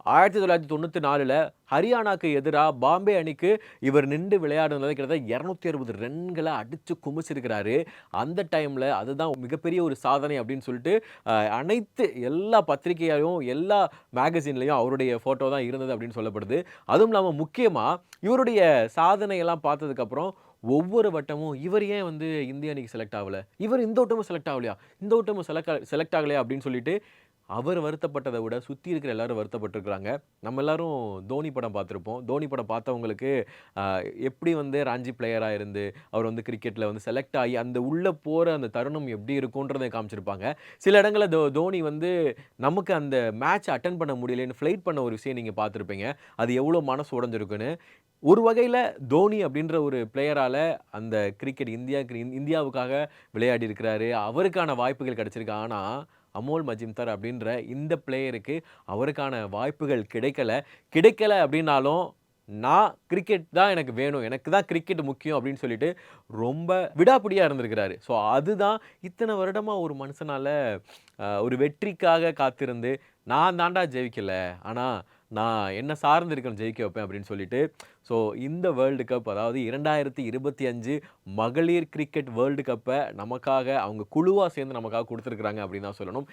1994ல ஹரியானாக்கு எதிரா பாம்பே அணிக்கு இவர் நின்று விளையாடுனது கிட்டத்தட்ட 260 ரன்கள அடிச்சு குமிச்சிருக்கிறாரு. அந்த டைம்ல அதுதான் மிகப்பெரிய ஒரு சாதனை அப்படின்னு சொல்லிட்டு, அனைத்து எல்லா பத்திரிகையாயும், எல்லா மேகசின்லயும் அவருடைய ஃபோட்டோ தான் இருந்தது அப்படின்னு சொல்லப்படுது. அதுவும் இல்லாம முக்கியமா இவருடைய சாதனையெல்லாம் பார்த்ததுக்கப்புறம், ஒவ்வொரு வட்டமும் இவர் ஏன் வந்து இந்திய அணிக்கு செலக்ட் ஆவல? இவர் இந்த வட்டமும் செலக்ட் ஆவலையா? இந்த வட்டமும் செலக்ட் ஆகலையா? அப்படின்னு சொல்லிட்டு அவர் வருத்தப்பட்டத விட சுத்தி இருக்கிற எல்லாரும் வருத்தப்பட்டுருக்காங்க. நம்ம எல்லாரும் தோனி படம் பார்த்திருப்போம். தோனி படம் பார்த்தவங்களுக்கு அ எப்படி வந்து ராஞ்சி பிளேயரா இருந்து, அவர் வந்து கிரிக்கெட்ல வந்து செலக்ட் ஆகி, அந்த உள்ள போற அந்த தருணம் எப்படி இருக்குன்றத காமிச்சிருப்பாங்க. சில இடங்கள்ல தோனி வந்து நமக்கு அந்த மேட்ச் அட்டெண்ட் பண்ண முடியலன்னு ஃப்ளைட் பண்ண ஒரு விஷயம் நீங்க பார்த்திருப்பீங்க. அது எவ்வளோ மனசு உடைஞ்சிருக்குன்னு. ஒரு வகையில தோனி அப்படின்ற ஒரு பிளேயரால அந்த கிரிக்கெட் இந்தியாவுக்காக விளையாடி இருக்கிறாரு. அவருக்கான வாய்ப்புகள் கிடைச்சிருக்கு. ஆனா, அமோல் மஜும்தார் அப்படின்ற இந்த பிளேயருக்கு அவருக்கான வாய்ப்புகள் கிடைக்கல. கிடைக்கல அப்படின்னாலும், நான் கிரிக்கெட் தான் எனக்கு வேணும். எனக்கு தான் கிரிக்கெட் முக்கியம் அப்படின்னு சொல்லிட்டு ரொம்ப விடாப்பிடியா இருந்திருக்கிறாரு. ஸோ அதுதான் இத்தன வருடமா ஒரு மனுஷனால ஒரு வெற்றிக்காக காத்திருந்து, நான் தான்டா ஜெயிக்கல. ஆனா நான் என்ன சார்ந்து இருக்கவன ஜெயிக்க வைப்பேன் அப்படின்னு சொல்லிட்டு, ஸோ இந்த வேர்ல்டு கப் அதாவது 2025 மகளிர் கிரிக்கெட் வேர்ல்டு கப்ப நமக்காக அவங்க குழுவா சேர்ந்து நமக்காக குடுத்துருக்காங்க அப்படின்னு தான் சொல்லணும்.